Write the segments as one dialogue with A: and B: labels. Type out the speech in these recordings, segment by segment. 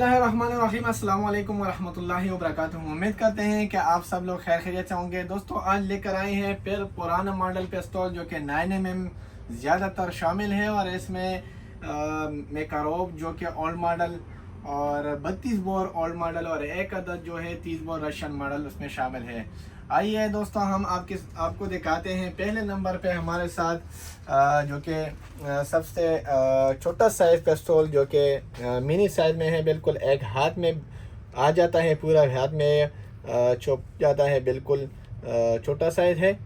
A: बिस्मिल्लाहिर्रहमानिर्रहीम, अस्सलाम वालेकुम वरहमतुल्लाहि वबरकातुहू। उम्मीद करते हैं कि आप सब लोग खैर खैरियत से होंगे। दोस्तों, आज लेकर आए हैं फिर पुराना मॉडल पिस्तौल जो कि 9mm ज़्यादातर शामिल है और इसमें मेकारोव जो कि ओल्ड मॉडल और 32 बोर ओल्ड मॉडल और एक अदद जो है 30 बोर रशियन मॉडल उसमें शामिल है। आइए दोस्तों, हम आपको दिखाते हैं। पहले नंबर पे हमारे साथ जो कि सबसे छोटा साइज़ पिस्तौल जो कि मिनी साइज़ में है, बिल्कुल एक हाथ में आ जाता है, पूरा हाथ में छुप जाता है, बिल्कुल छोटा साइज़ है।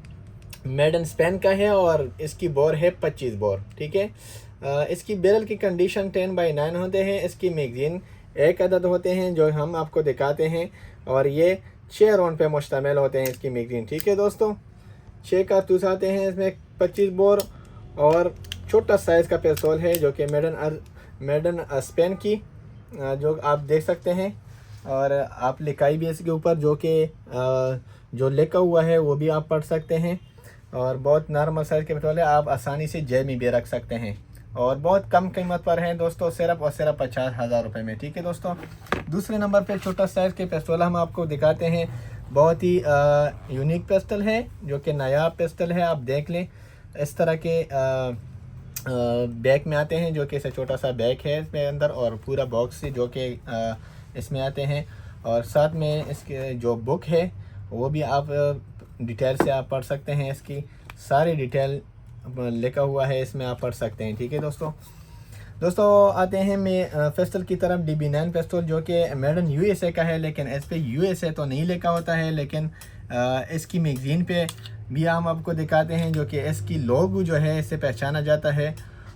A: मेड इन स्पेन का है और इसकी बोर है 25 बोर। ठीक है, इसकी बैरल की कंडीशन 10/9 होते हैं। इसकी मैगज़ीन एक अदद होते हैं जो हम आपको दिखाते हैं और ये 6 राउंड पे मुश्तमिल होते हैं इसकी मैगज़ीन। ठीक है दोस्तों, 6 कारतूस आते हैं इसमें, 25 बोर और छोटा साइज़ का पिस्तौल है जो कि मेड इन स्पेन की जो आप देख सकते हैं। और आप लिखाई भी इसके ऊपर जो कि जो लिखा हुआ है वो भी आप पढ़ सकते हैं। और बहुत नॉर्मल साइज़ के पिस्तौल है, आप आसानी से जेब में भी रख सकते हैं और बहुत कम कीमत पर हैं दोस्तों, सिर्फ और सिर्फ 50,000 रुपये में। ठीक है दोस्तों, दूसरे नंबर पे छोटा साइज़ के पिस्तौल हम आपको दिखाते हैं। बहुत ही यूनिक पिस्तौल है जो कि नायाब पिस्तौल है। आप देख लें, इस तरह के बैग में आते हैं जो कि इसे छोटा सा बैग है इसमें अंदर और पूरा बॉक्स से जो कि इसमें आते हैं। और साथ में इसके जो बुक है वो भी आप डिटेल से आप पढ़ सकते हैं, इसकी सारी डिटेल लिखा हुआ है इसमें, आप पढ़ सकते हैं। ठीक है दोस्तों आते हैं मैं पिस्तौल की तरफ। DB9 पिस्तौल जो कि मेड इन USA का है, लेकिन इस पर USA तो नहीं लिखा होता है, लेकिन इसकी मैगज़ीन पे भी हम आपको दिखाते हैं जो कि इसकी लोगो जो है इससे पहचाना जाता है।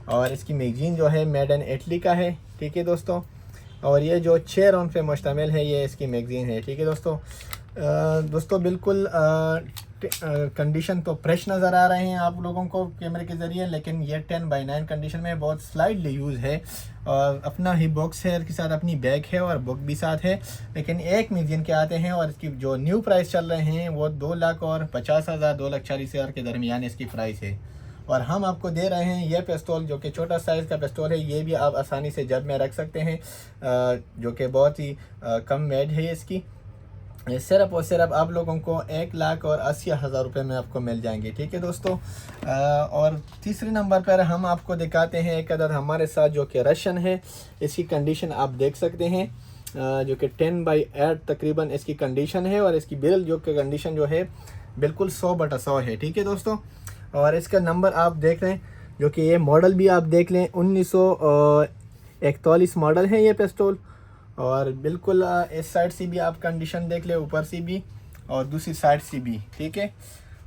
A: और इसकी मैगज़ीन जो है मेड इन इटली का है। ठीक है दोस्तों, और ये जो 6 राउंड पे मुश्तमिल है ये इसकी मैगज़ीन है। ठीक है दोस्तों बिल्कुल कंडीशन तो फ्रेश नज़र आ रहे हैं आप लोगों को कैमरे के ज़रिए, लेकिन ये 10/9 कंडीशन में बहुत स्लाइडली यूज़ है। और अपना ही बॉक्स है, इसके साथ अपनी बैग है और बुक भी साथ है, लेकिन एक मैगज़ीन के आते हैं। और इसकी जो न्यू प्राइस चल रहे हैं वो 2,50,000 2,40,000 के दरमियान इसकी प्राइस है। और हम आपको दे रहे हैं ये पिस्तौल जो कि छोटा साइज़ का पिस्तौल है, ये भी आप आसानी से जेब में रख सकते हैं, जो कि बहुत ही कम मेड है इसकी। सिर्फ और सिर्फ आप लोगों को 1,80,000 रुपये में आपको मिल जाएंगे। ठीक है दोस्तों, और तीसरे नंबर पर हम आपको दिखाते हैं एक अदद हमारे साथ जो कि रशियन है। इसकी कंडीशन आप देख सकते हैं जो कि 10/8 तकरीबन इसकी कंडीशन है। और इसकी बिल जो कि कंडीशन जो है बिल्कुल 100/100 है। ठीक है दोस्तों, और इसका नंबर आप देख लें जो कि ये मॉडल भी आप देख लें, 1941 मॉडल है ये पिस्तौल। और बिल्कुल इस साइड से भी आप कंडीशन देख ले, ऊपर से भी और दूसरी साइड से भी। ठीक है,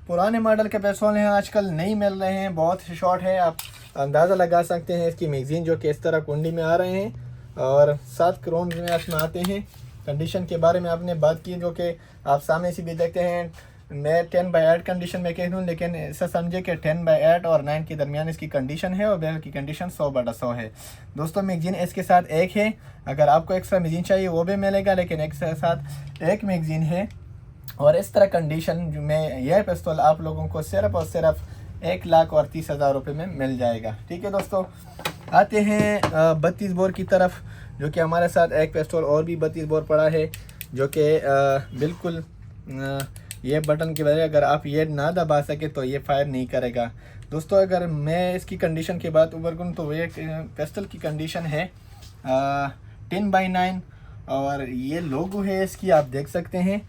A: पुराने मॉडल के पिस्तौल हैं, आजकल नहीं मिल रहे हैं, बहुत शॉर्ट है। आप अंदाज़ा लगा सकते हैं इसकी मैगज़ीन जो कि इस तरह कुंडी में आ रहे हैं और 7 राउंड में इसमें आते हैं। कंडीशन के बारे में आपने बात की जो कि आप सामने से भी देखते हैं। मैं 10/8 कंडीशन में कह दूँ, लेकिन ऐसा समझे कि 10/8 और 9 के दरमियान इसकी कंडीशन है और बैरल की कंडीशन 100/100 है। दोस्तों मैगज़ीन इसके साथ एक है, अगर आपको एक्स्ट्रा मैगज़ीन चाहिए वो भी मिलेगा, लेकिन एक साथ एक मैगज़ीन है। और इस तरह कंडीशन में यह पिस्तौल आप लोगों को सिर्फ और सिर्फ 1,30,000 रुपये में मिल जाएगा। ठीक है दोस्तों, आते हैं 32 बोर की तरफ जो कि हमारे साथ एक पिस्तौल और भी 32 बोर पड़ा है जो कि बिल्कुल ये बटन की वजह अगर आप ये ना दबा सके तो ये फायर नहीं करेगा। दोस्तों अगर मैं इसकी कंडीशन की बात ऊपर करूँ तो ये पिस्तौल की कंडीशन है 10/9 और ये लोगो है इसकी, आप देख सकते हैं।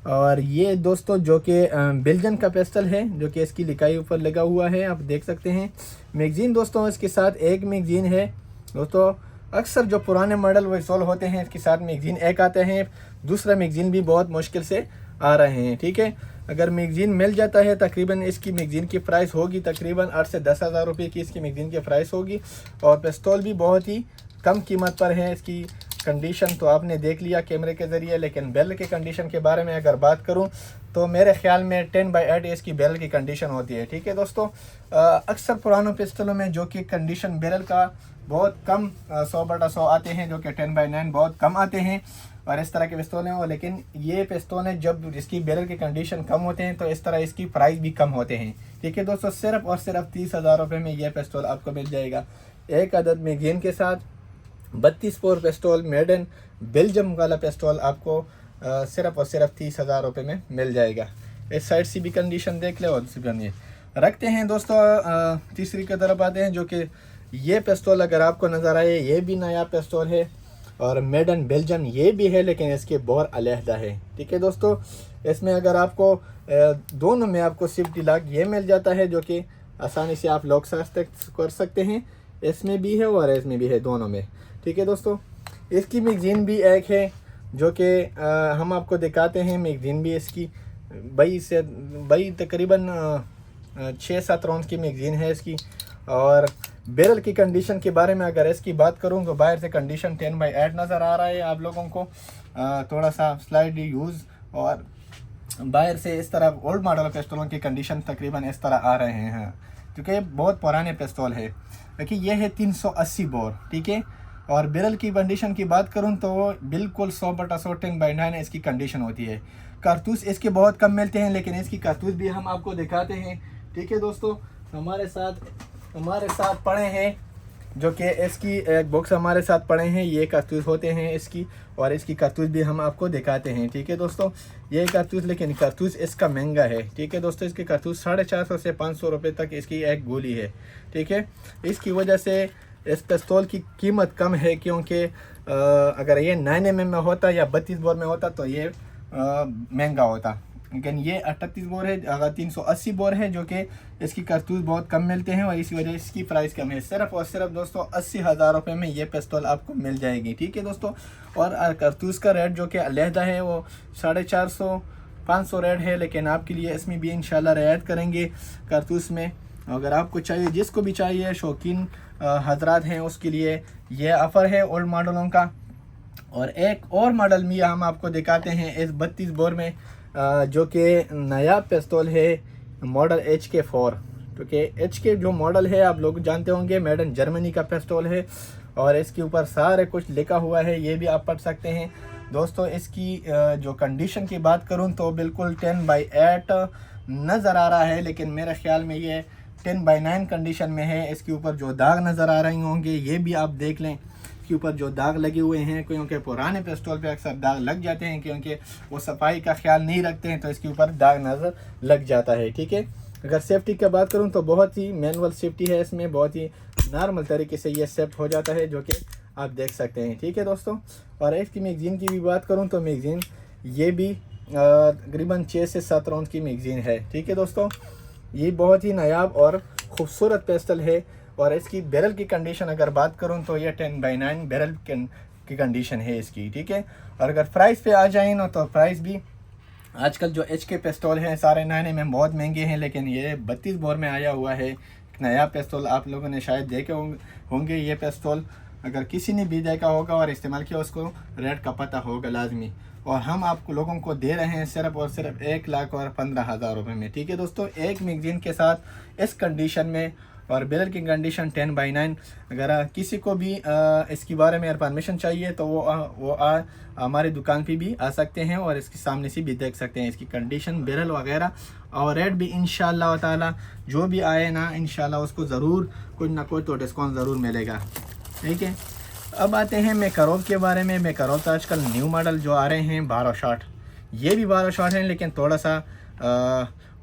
A: और ये दोस्तों जो कि बेल्जियन का पिस्तौल है जो कि इसकी लिखाई ऊपर लगा हुआ है, आप देख सकते हैं। मैगज़ीन दोस्तों इसके साथ एक मैगज़ीन है। दोस्तों अक्सर जो पुराने मॉडल पिस्तौल होते हैं इसके साथ मैगज़ीन एक आते हैं, दूसरा मैगज़ीन भी बहुत मुश्किल से आ रहे हैं। ठीक है, अगर मैगज़ीन मिल जाता है तकरीबन इसकी मैगज़ीन की प्राइस होगी तकरीबन 8 से 10,000 रुपये की इसकी मैगज़ीन की प्राइस होगी। और पिस्तौल भी बहुत ही कम कीमत पर है। इसकी कंडीशन तो आपने देख लिया कैमरे के ज़रिए, लेकिन बैरल की कंडीशन के बारे में अगर बात करूं तो मेरे ख्याल में 10/8 इसकी बैरल की कंडीशन होती है। ठीक है दोस्तों, अक्सर पुरानों पिस्तौलों में जो कि कंडीशन बैरल का बहुत कम 100/100 आते हैं, जो कि 10/9 बहुत कम आते हैं और इस तरह के पिस्तौल हैं। लेकिन ये पिस्तौल है जब इसकी बैरल की कंडीशन कम होते हैं तो इस तरह इसकी प्राइस भी कम होते हैं। ठीक है दोस्तों, सिर्फ और सिर्फ 30,000 रुपये में यह पिस्तौल आपको मिल जाएगा एक अदद मैगज़ीन के साथ। 32 बोर पिस्तौल मेड इन बेल्जियम वाला पिस्तौल आपको सिर्फ और सिर्फ 30,000 रुपये में मिल जाएगा। इस साइड से भी कंडीशन देख ले और ये रखते हैं दोस्तों। तीसरी की तरफ आते हैं, जो कि ये पिस्तौल अगर आपको नज़र आए, ये भी नया पिस्तौल है और मेड इन बेल्जियम ये भी है, लेकिन इसके बोर अलहदा है। ठीक है दोस्तों, इसमें अगर आपको दोनों में आपको सेफ्टी लॉक ये मिल जाता है, जो कि आसानी से आप लॉक कर सकते हैं। इसमें भी है और इसमें भी है, दोनों में। ठीक है दोस्तों, इसकी मैगज़ीन भी एक है, जो कि हम आपको दिखाते हैं। मैगज़ीन भी इसकी बई तकरीबन 6-7 राउंड की मैगज़ीन है इसकी। और बैरल की कंडीशन के बारे में अगर इसकी बात करूं तो बाहर से कंडीशन 10/8 नज़र आ रहा है आप लोगों को, थोड़ा सा स्लाइडली यूज़, और बाहर से इस तरह ओल्ड मॉडल पिस्तौलों की कंडीशन तकरीबन इस तरह आ रहे हैं, क्योंकि बहुत पुराने पिस्तौल है। देखिए ये है 380 बोर। ठीक है, और बैरल की कंडीशन की बात करूं तो बिल्कुल 100/100 10/9 इसकी कंडीशन होती है। कारतूस इसके बहुत कम मिलते हैं, लेकिन इसकी कारतूस भी हम आपको दिखाते हैं। ठीक है दोस्तों, हमारे साथ पड़े हैं, जो कि इसकी एक बॉक्स हमारे साथ पड़े हैं, ये कारतूस होते हैं इसकी, और इसकी कारतूस भी हम आपको दिखाते हैं। ठीक है दोस्तों, ये कारतूस, लेकिन कारतूस इसका महंगा है। ठीक है दोस्तों, इसकी कारतूस 450 से 500 रुपये तक इसकी एक गोली है। ठीक है, इसकी वजह से इस पिस्तौल की कीमत कम है, क्योंकि अगर ये 9mm में होता या 32 बोर में होता तो ये महंगा होता, लेकिन ये 38 बोर है, अगर 380 बोर है, जो कि इसकी कारतूस बहुत कम मिलते हैं और इसी वजह इसकी प्राइस कम है। सिर्फ और सिर्फ दोस्तों 80,000 रुपये में ये पिस्तौल आपको मिल जाएगी। ठीक है दोस्तों, और कारतूस का रेट जो कि अलहदा है वो 450-500 रेट है, लेकिन आपके लिए इसमें भी इंशाल्लाह रियायत करेंगे कारतूस में। अगर आपको चाहिए, जिसको भी चाहिए, शौकीन हजरात हैं, उसके लिए ये ऑफ़र है ओल्ड मॉडलों का। और एक और मॉडल भी हम आपको दिखाते हैं इस 32 बोर में, जो कि नया पिस्तौल है, मॉडल HK4। क्योंकि HK जो मॉडल है आप लोग जानते होंगे, मेड इन जर्मनी का पिस्तौल है, और इसके ऊपर सारे कुछ लिखा हुआ है, ये भी आप पढ़ सकते हैं दोस्तों। इसकी जो कंडीशन की बात करूं तो बिल्कुल 10/8 नज़र आ रहा है, लेकिन मेरे ख्याल में ये 10/9 कंडीशन में है। इसके ऊपर जो दाग नज़र आ रहे होंगे ये भी आप देख लें, इसके ऊपर जो दाग लगे हुए हैं, क्योंकि पुराने पिस्तौल पे अक्सर दाग लग जाते हैं, क्योंकि वो सफाई का ख्याल नहीं रखते हैं, तो इसके ऊपर दाग नज़र लग जाता है। ठीक है, अगर सेफ्टी की बात करूं तो बहुत ही मैनुअल सेफ्टी है इसमें, बहुत ही नॉर्मल तरीके से ये सेफ्ट हो जाता है, जो कि आप देख सकते हैं। ठीक है दोस्तों, और इसकी मैगज़ीन की भी बात करूँ तो मैगज़ीन ये भी तकरीबन 6 से 7 राउंड की मैगज़ीन है। ठीक है दोस्तों, ये बहुत ही नायाब और ख़ूबसूरत पिस्तौल है। और इसकी बैरल की कंडीशन अगर बात करूं तो ये 10/9 बैरल की कंडीशन है इसकी। ठीक है, और अगर प्राइस पे आ जाए ना तो प्राइस भी आजकल जो HK पिस्तौल हैं सारे 9mm बहुत महंगे हैं, लेकिन ये 32 बोर में आया हुआ है नया पिस्तौल। आप लोगों ने शायद देखे होंगे ये पिस्तौल, अगर किसी ने भी देखा होगा और इस्तेमाल किया उसको रेट का पता होगा लाजमी। और हम आपको लोगों को दे रहे हैं सिर्फ और सिर्फ 1,15,000 रुपये में। ठीक है दोस्तों, एक मैगज़ीन के साथ इस कंडीशन में, और बैरल की कंडीशन 10/9। अगर किसी को भी इसके बारे में इन्फॉर्मेशन चाहिए तो वो हमारी दुकान पे भी आ सकते हैं और इसके सामने से भी देख सकते हैं इसकी कंडीशन, बैरल वगैरह, और रेट भी इंशाल्लाह ताला जो भी आए ना, इंशाल्लाह उसको ज़रूर कुछ ना कुछ तो डिस्काउंट ज़रूर मिलेगा। ठीक है, अब आते हैं मैकारोव के बारे में। मैकारोव तो आजकल न्यू मॉडल जो आ रहे हैं 12 शॉट, ये भी 12 शॉट हैं, लेकिन थोड़ा सा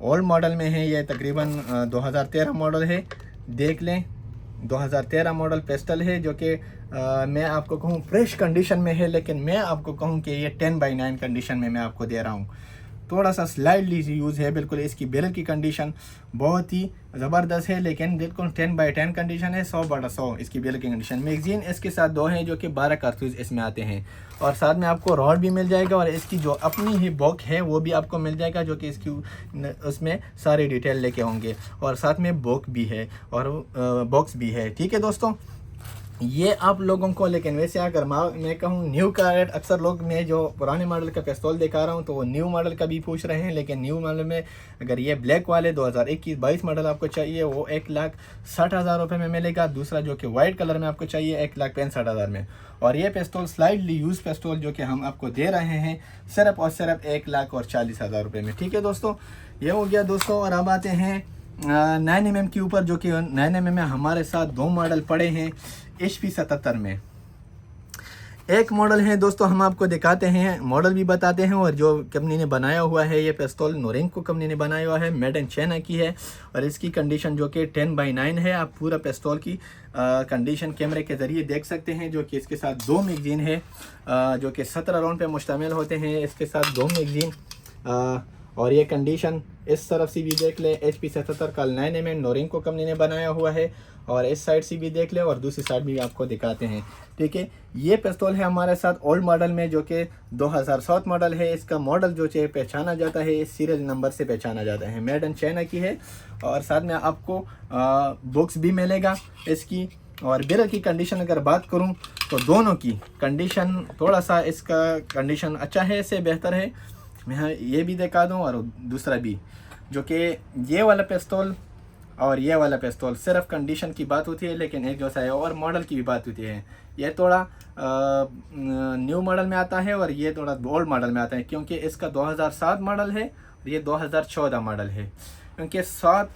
A: ओल्ड मॉडल में है। ये तकरीबन 2013 मॉडल है, देख लें 2013 मॉडल पिस्टल है, जो कि मैं आपको कहूँ फ्रेश कंडीशन में है, लेकिन मैं आपको कहूँ कि ये 10/9 कंडीशन में मैं आपको दे रहा हूँ। थोड़ा सा स्लाइडली यूज़ है बिल्कुल। इसकी बैरल की कंडीशन बहुत ही ज़बरदस्त है, लेकिन बिल्कुल 10/10 कंडीशन है, 100/100 इसकी बैरल की कंडीशन। मैगज़ीन इसके साथ 2 हैं, जो कि 12 कारतूस इसमें आते हैं, और साथ में आपको रॉड भी मिल जाएगा, और इसकी जो अपनी ही बॉक्स है वो भी आपको मिल जाएगा, जो कि इसकी उसमें सारी डिटेल लेके होंगे, और साथ में बॉक्स भी है और बॉक्स भी है। ठीक है दोस्तों, ये आप लोगों को, लेकिन वैसे अगर मैं कहूँ न्यू का रेट, अक्सर लोग मैं जो पुराने मॉडल का पिस्तौल दिखा रहा हूँ तो वो न्यू मॉडल का भी पूछ रहे हैं, लेकिन न्यू मॉडल में अगर ये ब्लैक वाले 2021-22 मॉडल आपको चाहिए वो 1,60,000 रुपये में मिलेगा। दूसरा जो कि वाइट कलर में आपको चाहिए 1,65,000 में। और ये पिस्तौल स्लाइडली यूज़ पिस्तौल जो कि हम आपको दे रहे हैं सिर्फ और सिर्फ 1,40,000 रुपये में। ठीक है दोस्तों, ये हो गया दोस्तों। और अब आते हैं 9mm के ऊपर, जो कि 9mm में हमारे साथ 2 मॉडल पड़े हैं HP 77 में। एक मॉडल है दोस्तों, हम आपको दिखाते हैं, मॉडल भी बताते हैं, और जो कंपनी ने बनाया हुआ है ये पिस्तौल नोरिंको कंपनी ने बनाया हुआ है, मेड इन चाइना की है, और इसकी कंडीशन जो कि 10/9 है। आप पूरा पिस्तौल की कंडीशन कैमरे के ज़रिए देख सकते हैं, जो कि इसके साथ 2 मैगज़ीन है, जो कि 17 राउंड पे मुश्तमिल होते हैं। इसके साथ 2 मैगज़ीन, और ये कंडीशन इस तरफ से भी देख ले, HP 77 का 9mm नोरिंको कंपनी ने बनाया हुआ है, और इस साइड से भी देख ले, और दूसरी साइड भी आपको दिखाते हैं। ठीक है, ये पिस्तौल है हमारे साथ ओल्ड मॉडल में, जो कि 2007 मॉडल है। इसका मॉडल जो है पहचाना जाता है, इस सीरियल नंबर से पहचाना जाता है, मेड इन चाइना की है, और साथ में आपको बुक्स भी मिलेगा इसकी। और बैरल की कंडीशन अगर बात करूं तो दोनों की कंडीशन, थोड़ा सा इसका कंडीशन अच्छा है, इससे बेहतर है। मैं ये भी दिखा दूं, और दूसरा भी, जो कि ये वाला पिस्तौल और ये वाला पिस्तौल सिर्फ कंडीशन की बात होती है, लेकिन एक जैसा है, और मॉडल की भी बात होती है। ये थोड़ा न्यू मॉडल में आता है, और ये थोड़ा ओल्ड मॉडल में आता है, क्योंकि इसका 2007 मॉडल है और ये 2014 मॉडल है, क्योंकि 7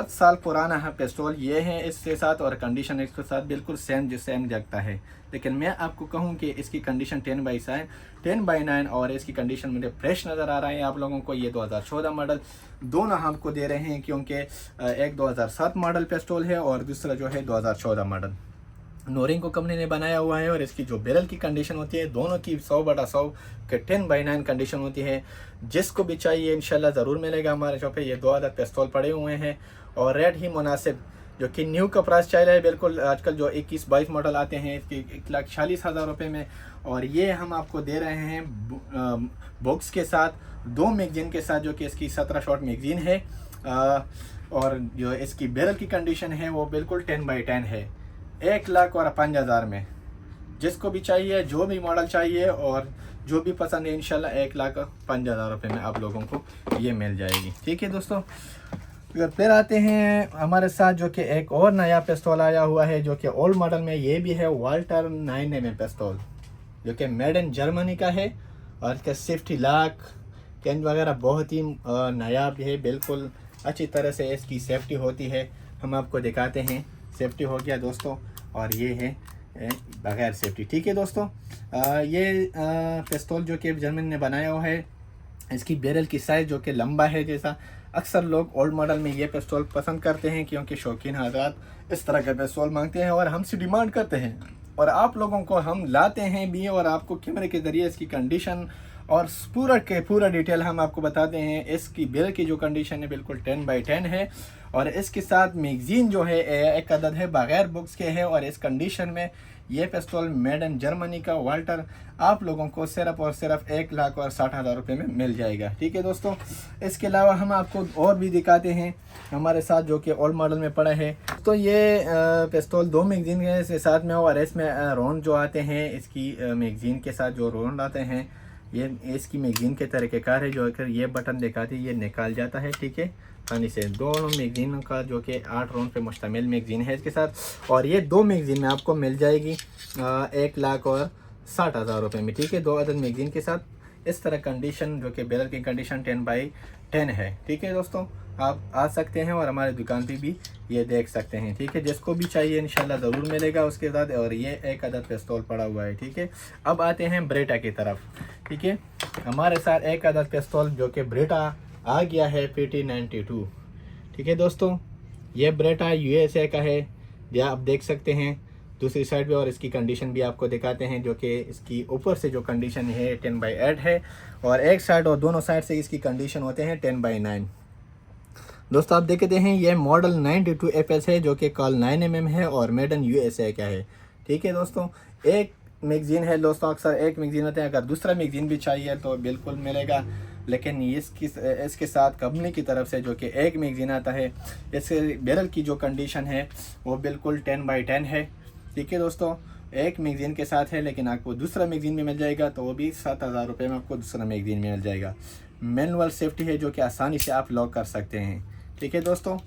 A: साल पुराना है पिस्तौल ये है इसके साथ, और कंडीशन इसके साथ बिल्कुल सेम लगता है। लेकिन मैं आपको कहूं कि इसकी कंडीशन 10/9 और इसकी कंडीशन मुझे फ्रेश नज़र आ रहा है आप लोगों को। ये 2014 मॉडल दोनों हमको दे रहे हैं, क्योंकि एक 2007 मॉडल पिस्तौल है और दूसरा जो है 2014 मॉडल नोरिंको कंपनी ने बनाया हुआ है। और इसकी जो बैरल की कंडीशन होती है दोनों की 100/100 के 10/9 कंडीशन होती है। जिसको भी चाहिए इंशाल्लाह ज़रूर मिलेगा हमारे शॉप पे। ये 2 अदद पिस्तौल पड़े हुए हैं, और रेट ही मुनासिब, जो कि न्यू का प्राइस चल रहा है बिल्कुल। आजकल जो 21-22 मॉडल आते हैं इसके 1,40,000 रुपये में, और ये हम आपको दे रहे हैं बॉक्स के साथ, 2 मैगजीन के साथ, जो कि इसकी 17 शॉट मैगजीन है, और जो इसकी बैरल की कंडीशन है वो बिल्कुल 10/10 है, 1,05,000 में। जिसको भी चाहिए, जो भी मॉडल चाहिए और जो भी पसंद है, इंशाल्लाह 1,05,000 रुपये में आप लोगों को ये मिल जाएगी। ठीक है दोस्तों, अगर फिर आते हैं हमारे साथ जो कि एक और नया पिस्तौल आया हुआ है, जो कि ओल्ड मॉडल में, ये भी है वाल्टर 9mm पिस्तौल, जो कि मेड इन जर्मनी का है, और इसका सेफ्टी लॉक कैन वगैरह बहुत ही नया भी है, बिल्कुल अच्छी तरह से इसकी सेफ्टी होती है। हम आपको दिखाते हैं, सेफ्टी हो गया दोस्तों, और ये है बगैर सेफ्टी। ठीक है दोस्तों, ये पिस्तौल जो कि जर्मनी ने बनाया हुआ है, इसकी बैरल की साइज़ जो कि लंबा है, जैसा अक्सर लोग ओल्ड मॉडल में ये पिस्तौल पसंद करते हैं, क्योंकि शौकीन हज़रात इस तरह का पिस्तौल मांगते हैं और हमसे डिमांड करते हैं, और आप लोगों को हम लाते हैं भी, और आपको कैमरे के ज़रिए इसकी कंडीशन और पूरा डिटेल हम आपको बताते हैं। इसकी बैरल की जो कंडीशन है बिल्कुल 10/10 है, और इसके साथ मैगज़ीन जो है एक अदद है, बगैर बुक्स के है, और इस कंडीशन में ये पिस्तौल मेड इन जर्मनी का वाल्टर आप लोगों को सिर्फ और सिर्फ 1,60,000 रुपये में मिल जाएगा। ठीक है दोस्तों, इसके अलावा हम आपको और भी दिखाते हैं हमारे साथ, जो कि ओल्ड मॉडल में पड़ा है। तो ये पिस्तौल 2 मैगज़ीन के साथ में, और इसमें राउंड जो आते हैं, इसकी मैगज़ीन के साथ जो राउंड आते हैं, ये इसकी मैगज़ीन के तरीक़ेकार है, जो अगर ये बटन दिखाते ये निकाल जाता है। ठीक है, आसानी से दोनों मैगज़ीनों का जो कि 8 राउंड पे मुश्तमिल मैगज़ीन है इसके साथ, और ये 2 मैगज़ीन में आपको मिल जाएगी 1,60,000 रुपये में। ठीक है, 2 अदद मैगज़ीन के साथ इस तरह कंडीशन, जो कि बैरल की कंडीशन 10/10 है। ठीक है दोस्तों, आप आ सकते हैं और हमारे दुकान पे भी ये देख सकते हैं। ठीक है, जिसको भी चाहिए इंशाल्लाह ज़रूर मिलेगा उसके साथ, और ये एक अदद पिस्तौल पड़ा हुआ है। ठीक है, अब आते हैं ब्रेटा की तरफ। ठीक है, हमारे साथ एक अदद पिस्तौल जो कि ब्रेटा आ गया है PT92। ठीक है दोस्तों, ये ब्रेटा USA का है, या आप देख सकते हैं दूसरी साइड पे, और इसकी कंडीशन भी आपको दिखाते हैं, जो कि इसकी ऊपर से जो कंडीशन है 10/8 है, और एक साइड और दोनों साइड से इसकी कंडीशन होते हैं 10/9। दोस्तों आप देखते हैं ये मॉडल 92 FS है, जो कि कॉल 9mm है, और मेड इन USA का है। ठीक है दोस्तों, एक मैगज़ीन है दोस्तों, अक्सर एक मैगज़ीन होते हैं, अगर दूसरा मैगज़ीन भी चाहिए तो बिल्कुल मिलेगा, लेकिन इसके साथ कंपनी की तरफ से जो कि एक मैगज़ीन आता है, इसके बैरल की जो कंडीशन है वो बिल्कुल 10/10 है। ठीक है दोस्तों, एक मैगज़ीन के साथ है, लेकिन आपको दूसरा मैगज़ीन भी मिल जाएगा, तो वो भी 7,000 रुपये में आपको दूसरा मैगज़ीन मिल जाएगा। मैनुअल सेफ्टी है, जो कि आसानी से आप लॉक कर सकते हैं। ठीक है दोस्तों,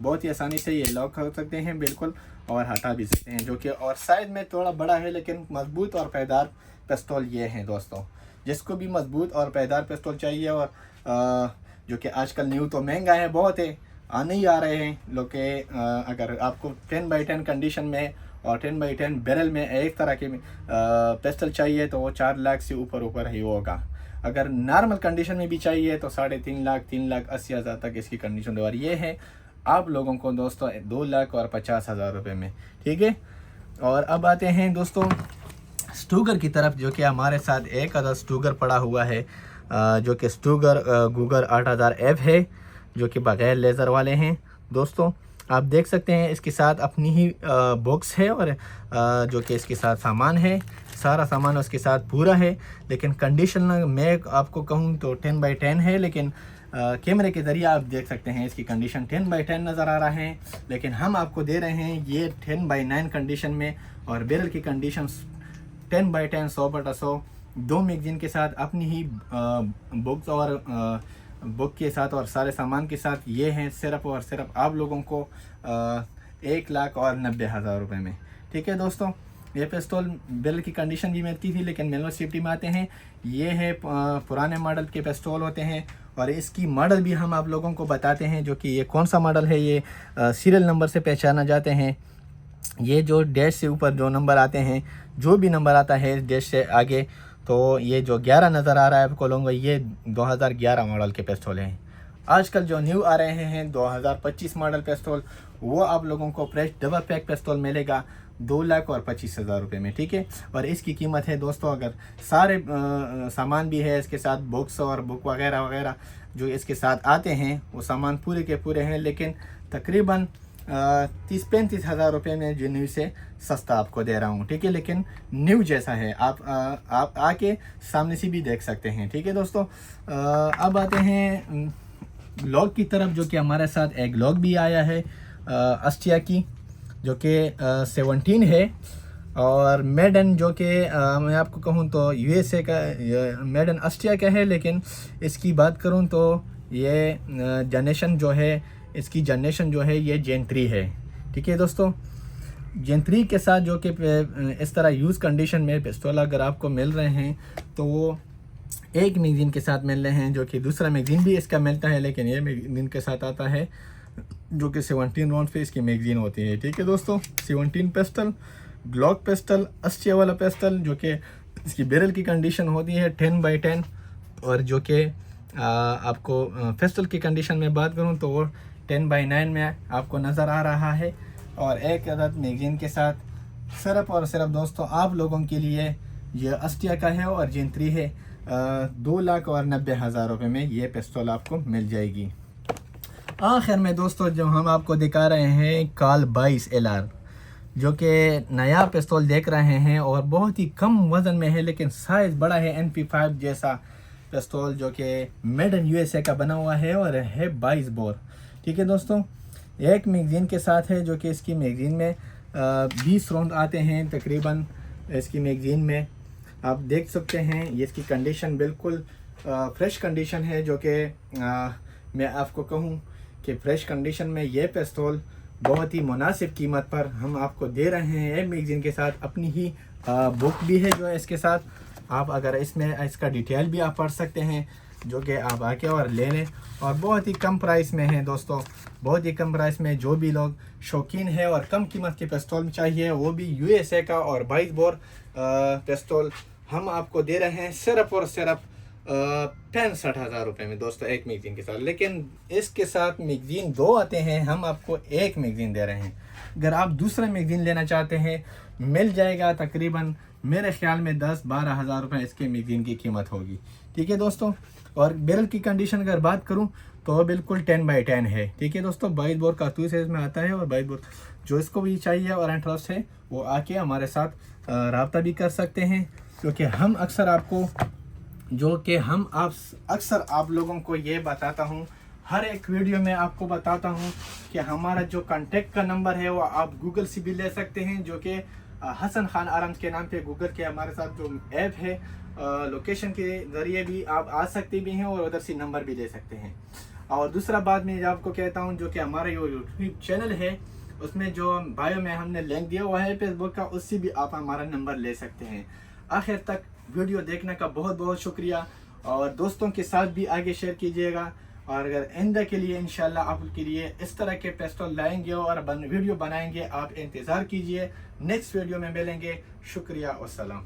A: बहुत ही आसानी से ये लॉक कर सकते हैं बिल्कुल, और हटा भी सकते हैं, जो कि और साइज़ में थोड़ा बड़ा है, लेकिन मजबूत और पायदार पिस्तौल ये हैं दोस्तों। जिसको भी मजबूत और पायदार पिस्तौल चाहिए, और जो कि आजकल न्यू तो महंगा है बहुत है, आने ही आ रहे हैं लोग के, अगर आपको 10/10 कंडीशन में और 10x10 बैरल में एक तरह के पिस्टल चाहिए तो वो 4 लाख से ऊपर ही होगा। अगर नॉर्मल कंडीशन में भी चाहिए तो 3.5 लाख 3,80,000 तक इसकी कंडीशन और ये है आप लोगों को दोस्तों 2,50,000 रुपये में, ठीक है। और अब आते हैं दोस्तों स्टूगर की तरफ, जो कि हमारे साथ एक अदर स्टूगर पड़ा हुआ है, जो कि स्टूगर गूगर 8000F है, जो कि बग़ैर लेज़र वाले हैं। दोस्तों आप देख सकते हैं इसके साथ अपनी ही बॉक्स है और जो कि इसके साथ सामान है, सारा सामान उसके साथ पूरा है। लेकिन कंडीशन मैं आपको कहूँ तो 10x10 है, लेकिन कैमरे के ज़रिए आप देख सकते हैं इसकी कंडीशन 10x10 नज़र आ रहा है, लेकिन हम आपको दे रहे हैं ये 10x9 कंडीशन में। और बैरल की कंडीशन 10x10 100/100 2 मैगज़ीन के साथ अपनी ही बुक्स और बुक के साथ और सारे सामान के साथ ये हैं सिर्फ और सिर्फ आप लोगों को 1,90,000 रुपये में, ठीक है दोस्तों। ये पिस्तौल बैरल की कंडीशन भी मिलती थी, लेकिन मैनुअल सेफ्टी में आते हैं। ये है पुराने मॉडल के पिस्तौल होते हैं और इसकी मॉडल भी हम आप लोगों को बताते हैं, जो कि ये कौन सा मॉडल है। ये सीरियल नंबर से पहचाना जाते हैं। ये जो डैश से ऊपर जो नंबर आते हैं, जो भी नंबर आता है डैश से आगे, तो ये जो 11 नज़र आ रहा है आपको लोगों, ये 2011 मॉडल के पिस्तौल हैं। आजकल जो न्यू आ रहे हैं 2025 मॉडल पिस्तौल, वो आप लोगों को फ्रेश डबल पैक पिस्तौल मिलेगा 2,25,000 रुपये में, ठीक है। और इसकी कीमत है दोस्तों, अगर सारे सामान भी है इसके साथ, बुक्स और बुक वगैरह वगैरह जो इसके साथ आते हैं, वो सामान पूरे के पूरे हैं, लेकिन तकरीबन 30-35,000 रुपये में जो न्यू से सस्ता आपको दे रहा हूँ, ठीक है। लेकिन न्यू जैसा है, आप आके सामने से भी देख सकते हैं, ठीक है दोस्तों। अब आते हैं लॉग की तरफ, जो कि हमारे साथ एक लॉग भी आया है अस्टिया की, जो कि 17 है और मेडन, जो कि मैं आपको कहूँ तो USA का मेडन अस्टिया का है। लेकिन इसकी बात करूँ तो ये जनरेशन जो है, इसकी जनरेशन जो है ये Gen 3 है, ठीक है दोस्तों। Gen 3 के साथ जो कि इस तरह यूज़ कंडीशन में पिस्तौल अगर आपको मिल रहे हैं तो वो एक मैगज़ीन के साथ मिल रहे हैं, जो कि दूसरा मैगज़ीन भी इसका मिलता है, लेकिन ये मैगज़ीन के साथ आता है जो कि 17 राउंड पे इसकी मैगज़ीन होती है, ठीक है दोस्तों। 17 पिस्टल, ग्लॉक पिस्टल, अस्टिया वाला पिस्टल, जो कि इसकी बैरल की कंडीशन होती है 10x10। और जो कि आपको पिस्टल की कंडीशन में बात करूं तो वो 10x9 में आपको नज़र आ रहा है। और एक अदद मैगज़ीन के साथ सिर्फ और सिर्फ दोस्तों आप लोगों के लिए ये अस्टिया का है और Gen 3 है। 2,90,000 रुपये में ये पिस्तौल आपको मिल जाएगी। आखिर में दोस्तों जो हम आपको दिखा रहे हैं काल 22 LR, जो कि नया पिस्तौल देख रहे हैं और बहुत ही कम वज़न में है, लेकिन साइज़ बड़ा है MP5 जैसा पिस्तौल, जो कि मेड इन USA का बना हुआ है और है 22 बोर, ठीक है दोस्तों। एक मैगज़ीन के साथ है, जो कि इसकी मैगज़ीन में 20 राउंड आते हैं तकरीबन। इसकी मैगज़ीन में आप देख सकते हैं ये इसकी कंडीशन बिल्कुल फ्रेश कंडीशन है, जो कि मैं आपको कहूँ कि फ्रेश कंडीशन में ये पिस्तौल बहुत ही मुनासिब कीमत पर हम आपको दे रहे हैं। एक मैगज़ीन के साथ अपनी ही बुक भी है जो है इसके साथ। आप अगर इसमें इसका डिटेल भी आप पढ़ सकते हैं, जो कि आप आके और ले लें। और बहुत ही कम प्राइस में है दोस्तों, बहुत ही कम प्राइस में। जो भी लोग शौकीन है और कम कीमत के पिस्तौल चाहिए, वो भी USA का और 22 बोर पिस्तौल हम आपको दे रहे हैं सिर्फ और सिर्फ 65,000 रुपये में दोस्तों, एक मैगज़ीन के साथ। लेकिन इसके साथ मैगज़ीन 2 आते हैं, हम आपको एक मैगज़ीन दे रहे हैं। अगर आप दूसरा मैगज़ीन लेना चाहते हैं, मिल जाएगा तकरीबन मेरे ख्याल में 10-12 हज़ार रुपये इसके मैगज़ीन की कीमत होगी, ठीक है दोस्तों। और बैरल की कंडीशन अगर बात करूं तो बिल्कुल 10x10 है, ठीक है दोस्तों। 22 बोर कारतूस साइज में आता है और 22 बोर जो इसको भी चाहिए और इंटरेस्ट है वो आके हमारे साथ रब्ता भी कर सकते हैं, क्योंकि हम अक्सर आपको अक्सर आप लोगों को ये बताता हूँ, हर एक वीडियो में आपको बताता हूँ कि हमारा जो कांटेक्ट का नंबर है वो आप गूगल से भी ले सकते हैं, जो कि हसन खान आराम के नाम पे गूगल के हमारे साथ जो ऐप है, लोकेशन के ज़रिए भी आप आ सकते भी हैं और उधर से नंबर भी ले सकते हैं। और दूसरा बात मैं आपको कहता हूं, जो कि हमारा जो यूट्यूब चैनल है उसमें जो बायो में हमने लिंक दिया हुआ है फेसबुक का, उससे भी आप हमारा नंबर ले सकते हैं। आखिर तक वीडियो देखने का बहुत बहुत शुक्रिया और दोस्तों के साथ भी आगे शेयर कीजिएगा। और अगर आइंदा के लिए इंशाल्लाह आपके लिए इस तरह के पिस्तौल लाएंगे और वीडियो बनाएंगे, आप इंतज़ार कीजिए। नेक्स्ट वीडियो में मिलेंगे। शुक्रिया, अस्सलाम।